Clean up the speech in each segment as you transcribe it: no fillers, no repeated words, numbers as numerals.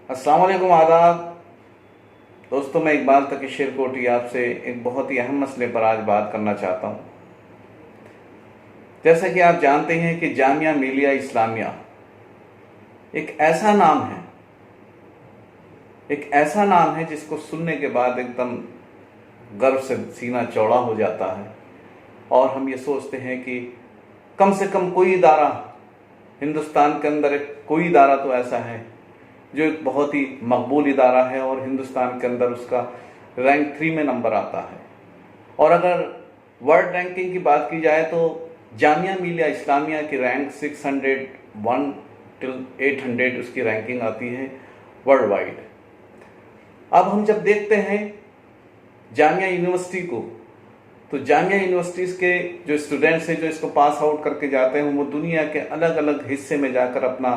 अस्सलाम वालेकुम, आदाब दोस्तों। मैं इकबाल तकीशेर कोटी आपसे एक बहुत ही अहम मसले पर आज बात करना चाहता हूँ। जैसा कि आप जानते हैं कि जामिया मिलिया इस्लामिया एक ऐसा नाम है जिसको सुनने के बाद एकदम गर्व से सीना चौड़ा हो जाता है और हम ये सोचते हैं कि कम से कम कोई इदारा हिंदुस्तान के अंदर, कोई इदारा तो ऐसा है जो एक बहुत ही मकबूल इदारा है और हिंदुस्तान के अंदर उसका रैंक 3 में नंबर आता है। और अगर वर्ल्ड रैंकिंग की बात की जाए तो जामिया मिलिया इस्लामिया की रैंक 601 till 800 उसकी रैंकिंग आती है वर्ल्ड वाइड। अब हम जब देखते हैं जामिया यूनिवर्सिटी को, तो जामिया यूनिवर्सिटीज़ के जो स्टूडेंट्स हैं जो इसको पास आउट करके जाते हैं वो दुनिया के अलग अलग हिस्से में जाकर अपना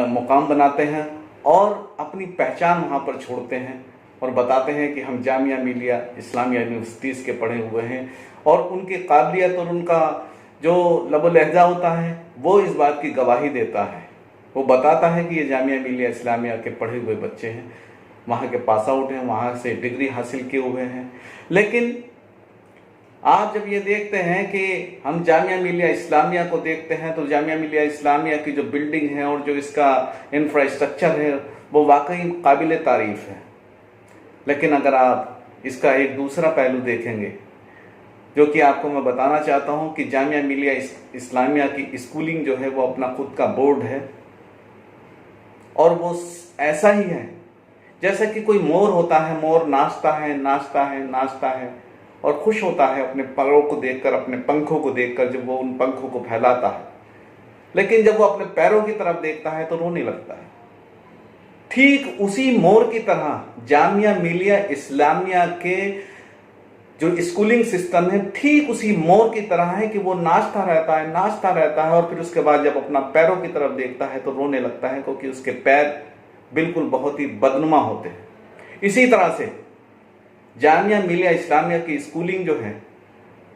मुकाम बनाते हैं और अपनी पहचान वहाँ पर छोड़ते हैं और बताते हैं कि हम जामिया मिलिया इस्लामिया यूनिवर्सिटीज़ के पढ़े हुए हैं। और उनकी काबिलियत और उनका जो लब लहजा होता है वो इस बात की गवाही देता है। वो बताता है कि ये जामिया मिलिया इस्लामिया के पढ़े हुए बच्चे हैं, वहाँ के पास आउट हैं, वहाँ से डिग्री हासिल किए हुए हैं। लेकिन आप जब ये देखते हैं कि हम जामिया मिलिया इस्लामिया को देखते हैं तो जामिया मिलिया इस्लामिया की जो बिल्डिंग है और जो इसका इंफ्रास्ट्रक्चर है वो वाकई काबिल तारीफ है। लेकिन अगर आप इसका एक दूसरा पहलू देखेंगे, जो कि आपको मैं बताना चाहता हूँ कि जामिया मिलिया इस्लामिया की स्कूलिंग जो है वो अपना खुद का बोर्ड है और वो ऐसा ही है जैसा कि कोई मोर होता है। मोर नाचता है और खुश होता है अपने पैरों को देखकर, अपने पंखों को देखकर, जब वो उन पंखों को फैलाता है। लेकिन जब वो अपने पैरों की तरफ देखता है तो रोने लगता है। ठीक उसी मोर की तरह जामिया मिलिया इस्लामिया के जो स्कूलिंग सिस्टम है ठीक उसी मोर की तरह है कि वो नाचता रहता है और फिर उसके बाद जब अपना पैरों की तरफ देखता है तो रोने लगता है, क्योंकि उसके पैर बिल्कुल बहुत ही बदनुमा होते हैं। इसी तरह से जामिया मिलिया इस्लामिया की स्कूलिंग जो है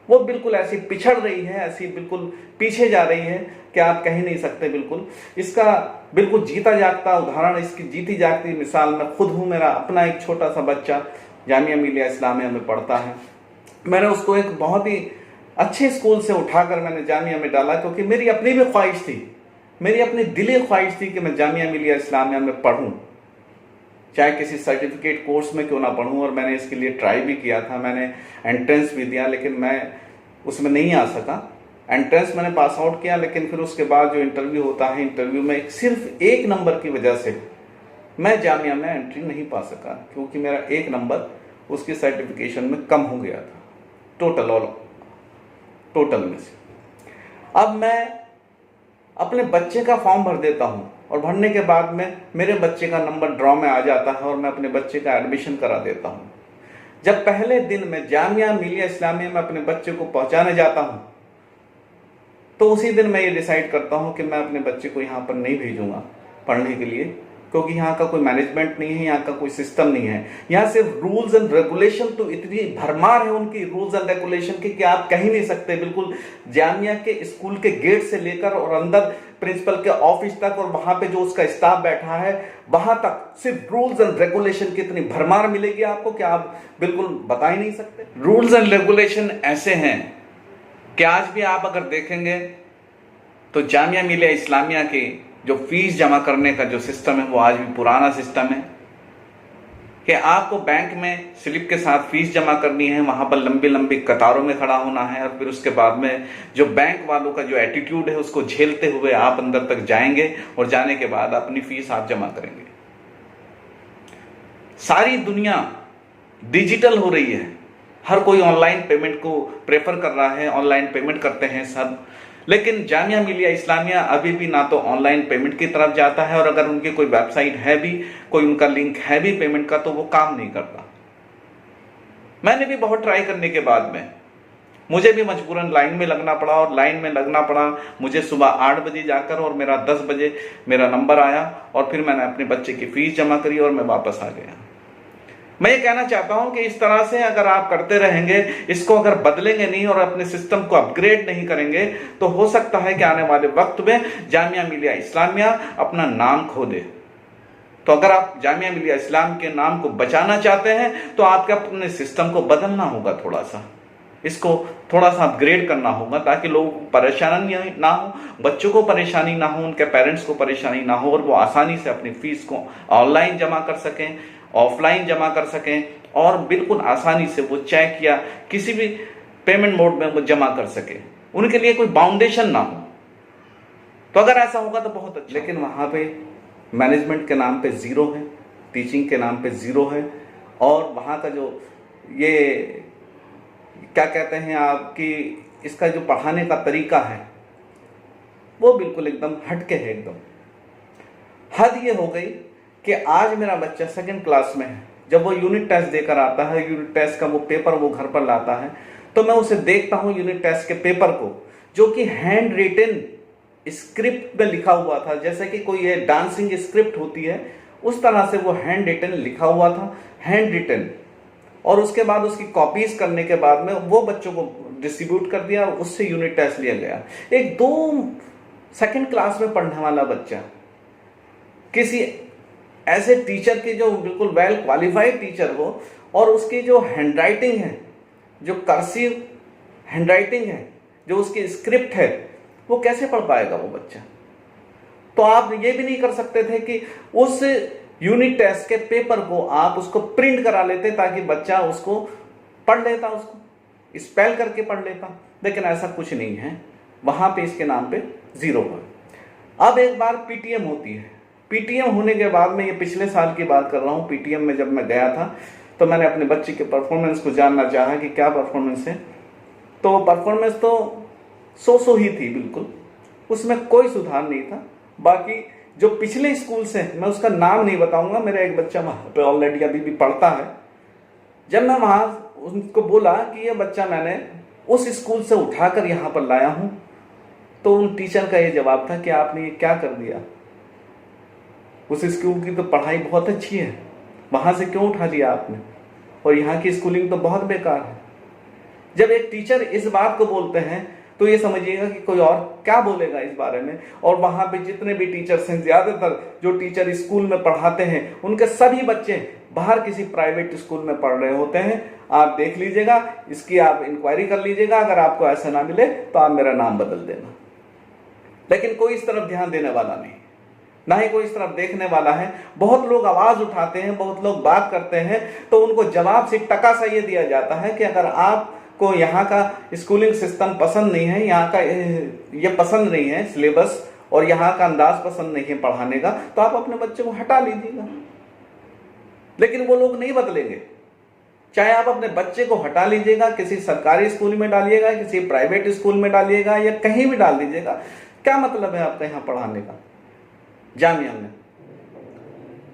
वो बिल्कुल ऐसी पिछड़ रही है, ऐसी बिल्कुल पीछे जा रही है कि आप कह ही नहीं सकते। बिल्कुल इसका बिल्कुल जीता जागता उदाहरण, इसकी जीती जागती मिसाल मैं खुद हूँ। मेरा अपना एक छोटा सा बच्चा जामिया मिलिया इस्लामिया में पढ़ता है। मैंने उसको एक बहुत ही अच्छे स्कूल से उठाकर मैंने जामिया में डाला, क्योंकि मेरी अपनी भी ख्वाहिश थी, मेरी अपनी दिली ख्वाहिश थी कि मैं जामिया मिलिया इस्लामिया में पढ़ूँ, चाहे किसी सर्टिफिकेट कोर्स में क्यों ना पढ़ूं। और मैंने इसके लिए ट्राई भी किया था, मैंने एंट्रेंस भी दिया, लेकिन मैं उसमें नहीं आ सका। एंट्रेंस मैंने पास आउट किया, लेकिन फिर उसके बाद जो इंटरव्यू होता है, इंटरव्यू में सिर्फ 1 नंबर की वजह से मैं जामिया में एंट्री नहीं पा सका, क्योंकि मेरा 1 नंबर उसकी सर्टिफिकेशन में कम हो गया था टोटल में से। अब मैं अपने बच्चे का फॉर्म भर देता हूँ और भरने के बाद में मेरे बच्चे का नंबर ड्रॉ में आ जाता है और मैं अपने बच्चे का एडमिशन करा देता हूँ। जब पहले दिन मैं जामिया मिलिया इस्लामिया में अपने बच्चे को पहुंचाने जाता हूँ तो उसी दिन मैं ये डिसाइड करता हूँ कि मैं अपने बच्चे को यहाँ पर नहीं भेजूंगा पढ़ने के लिए, क्योंकि यहाँ का कोई मैनेजमेंट नहीं है, यहाँ का कोई सिस्टम नहीं है। यहाँ सिर्फ रूल्स एंड रेगुलेशन, तो इतनी भरमार है उनकी रूल्स एंड रेगुलेशन की कि आप कह ही नहीं सकते। बिल्कुल जामिया के स्कूल के गेट से लेकर और अंदर प्रिंसिपल के ऑफिस तक और वहां पे जो उसका स्टाफ बैठा है वहां तक सिर्फ रूल्स एंड रेगुलेशन की इतनी भरमार मिलेगी आपको कि आप बिल्कुल बता ही नहीं सकते। रूल्स एंड रेगुलेशन ऐसे हैं कि आज भी आप अगर देखेंगे तो जामिया मिलिया इस्लामिया की जो फीस जमा करने का जो सिस्टम है वो आज भी पुराना सिस्टम है कि आपको बैंक में स्लिप के साथ फीस जमा करनी है, वहां पर लंबी लंबी कतारों में खड़ा होना है और फिर उसके बाद में जो बैंक वालों का जो एटीट्यूड है उसको झेलते हुए आप अंदर तक जाएंगे और जाने के बाद अपनी फीस आप जमा करेंगे। सारी दुनिया डिजिटल हो रही है, हर कोई ऑनलाइन पेमेंट को प्रेफर कर रहा है, ऑनलाइन पेमेंट करते हैं सब। लेकिन जामिया मिलिया इस्लामिया अभी भी ना तो ऑनलाइन पेमेंट की तरफ जाता है और अगर उनकी कोई वेबसाइट है भी, कोई उनका लिंक है भी पेमेंट का, तो वो काम नहीं करता। मैंने भी बहुत ट्राई करने के बाद में मुझे भी मजबूरन लाइन में लगना पड़ा और लाइन में लगना पड़ा मुझे सुबह 8 बजे जाकर, और मेरा 10 बजे मेरा नंबर आया और फिर मैंने अपने बच्चे की फीस जमा करी और मैं वापस आ गया। मैं ये कहना चाहता हूं कि इस तरह से अगर आप करते रहेंगे, इसको अगर बदलेंगे नहीं और अपने सिस्टम को अपग्रेड नहीं करेंगे, तो हो सकता है कि आने वाले वक्त में जामिया मिलिया इस्लामिया अपना नाम खो दे। तो अगर आप जामिया मिलिया इस्लाम के नाम को बचाना चाहते हैं तो आपके अपने सिस्टम को बदलना होगा, थोड़ा सा इसको थोड़ा सा अपग्रेड करना होगा, ताकि लोगों को परेशानी ना हो, बच्चों को परेशानी ना हो, उनके पेरेंट्स को परेशानी ना हो, और वो आसानी से अपनी फीस को ऑनलाइन जमा कर सकें, ऑफलाइन जमा कर सकें, और बिल्कुल आसानी से वो चेक या किसी भी पेमेंट मोड में वो जमा कर सके, उनके लिए कोई बाउंडेशन ना हो। तो अगर ऐसा होगा तो बहुत अच्छा। लेकिन वहां पे मैनेजमेंट के नाम पे जीरो है, टीचिंग के नाम पे जीरो है, और वहां का जो ये क्या कहते हैं आपकी इसका जो पढ़ाने का तरीका है वो बिल्कुल एकदम हटके है। एकदम हद ये हो गई कि आज मेरा बच्चा सेकंड क्लास में है, जब वो यूनिट टेस्ट देकर आता है, यूनिट टेस्ट का वो पेपर वो घर पर लाता है, तो मैं उसे देखता हूं यूनिट टेस्ट के पेपर को, जो कि हैंड रिटन स्क्रिप्ट में लिखा हुआ था, जैसे कि कोई ये डांसिंग स्क्रिप्ट होती है उस तरह से वो हैंड रिटन लिखा हुआ था, हैंड रिटन। और उसके बाद उसकी कॉपीज करने के बाद में वो बच्चों को डिस्ट्रीब्यूट कर दिया, उससे यूनिट टेस्ट लिया गया। एक 2 सेकंड क्लास में पढ़ने वाला बच्चा किसी ऐसे टीचर की जो बिल्कुल वेल क्वालिफाइड टीचर हो, और उसकी जो हैंडराइटिंग है, जो कर्सिव हैंडराइटिंग है, जो उसकी स्क्रिप्ट है, वो कैसे पढ़ पाएगा वो बच्चा। तो आप ये भी नहीं कर सकते थे कि उस यूनिट टेस्ट के पेपर को आप उसको प्रिंट करा लेते ताकि बच्चा उसको पढ़ लेता, उसको स्पेल करके पढ़ लेता, लेकिन ऐसा कुछ नहीं है। वहां पे इसके नाम पे जीरो है। अब एक बार पीटीएम होती है, पीटीएम होने के बाद में, ये पिछले साल की बात कर रहा हूं, पीटीएम में जब मैं गया था तो मैंने अपने बच्चे के परफॉर्मेंस को जानना चाहा कि क्या परफॉर्मेंस है। तो परफॉर्मेंस तो सो ही थी, बिल्कुल उसमें कोई सुधार नहीं था। बाकी जो पिछले स्कूल से, मैं उसका नाम नहीं बताऊंगा, मेरा एक बच्चा वहां पे ऑलरेडी अभी भी पढ़ता है, जब मैं वहां उनको बोला कि ये बच्चा मैंने उस स्कूल से उठाकर यहां पर लाया हूं, तो उन टीचर का ये जवाब था कि आपने ये क्या कर दिया, उस स्कूल की तो पढ़ाई बहुत अच्छी है, वहां से क्यों उठा दिया आपने, और यहाँ की स्कूलिंग तो बहुत बेकार है। जब एक टीचर इस बात को बोलते हैं तो ये समझिएगा कि कोई और क्या बोलेगा इस बारे में। और वहां पे जितने भी टीचर्स हैं, ज्यादातर जो टीचर स्कूल में पढ़ाते हैं, उनके सभी बच्चे बाहर किसी प्राइवेट स्कूल में पढ़ रहे होते हैं। आप देख लीजिएगा, इसकी आप इंक्वायरी कर लीजिएगा, अगर आपको ऐसा ना मिले तो आप मेरा नाम बदल देना। लेकिन कोई इस तरफ ध्यान देने वाला नहीं, ना ही कोई इस तरफ देखने वाला है। बहुत लोग आवाज उठाते हैं, बहुत लोग बात करते हैं, तो उनको जवाब से टका सा ये दिया जाता है कि अगर आपको यहाँ का स्कूलिंग सिस्टम पसंद नहीं है, यहाँ का ये पसंद नहीं है सिलेबस, और यहाँ का अंदाज पसंद नहीं है पढ़ाने का, तो आप अपने बच्चे को हटा लीजिएगा। लेकिन वो लोग नहीं बदलेंगे। चाहे आप अपने बच्चे को हटा लीजिएगा, किसी सरकारी स्कूल में डालिएगा, किसी प्राइवेट स्कूल में डालिएगा, या कहीं भी डाल दीजिएगा, क्या मतलब है आपका यहाँ पढ़ाने का जामिया में।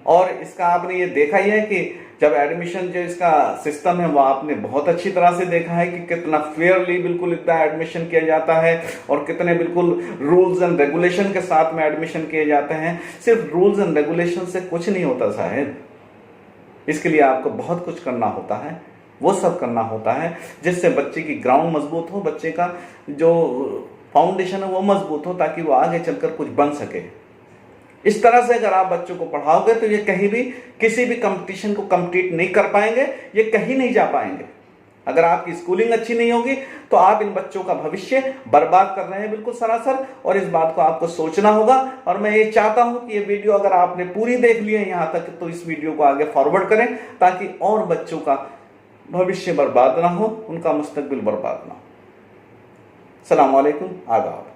और इसका आपने ये देखा ही है कि जब एडमिशन जो इसका सिस्टम है वो आपने बहुत अच्छी तरह से देखा है कि कितना फेयरली बिल्कुल इतना एडमिशन किया जाता है, और कितने बिल्कुल रूल्स एंड रेगुलेशन के साथ में एडमिशन किए जाते हैं। सिर्फ रूल्स एंड रेगुलेशन से कुछ नहीं होता साहब, इसके लिए आपको बहुत कुछ करना होता है। वो सब करना होता है जिससे बच्चे की ग्राउंड मजबूत हो, बच्चे का जो फाउंडेशन है वो मजबूत हो, ताकि वो आगे चलकर कुछ बन सके। इस तरह से अगर आप बच्चों को पढ़ाओगे तो ये कहीं भी किसी भी कंपटीशन को कंप्लीट नहीं कर पाएंगे, ये कहीं नहीं जा पाएंगे। अगर आपकी स्कूलिंग अच्छी नहीं होगी तो आप इन बच्चों का भविष्य बर्बाद कर रहे हैं बिल्कुल सरासर, और इस बात को आपको सोचना होगा। और मैं ये चाहता हूं कि ये वीडियो अगर आपने पूरी देख ली है यहां तक, तो इस वीडियो को आगे फॉरवर्ड करें, ताकि और बच्चों का भविष्य बर्बाद ना हो, उनका मुस्तकबिल बर्बाद ना हो। अस्सलाम वालेकुम, आदाब।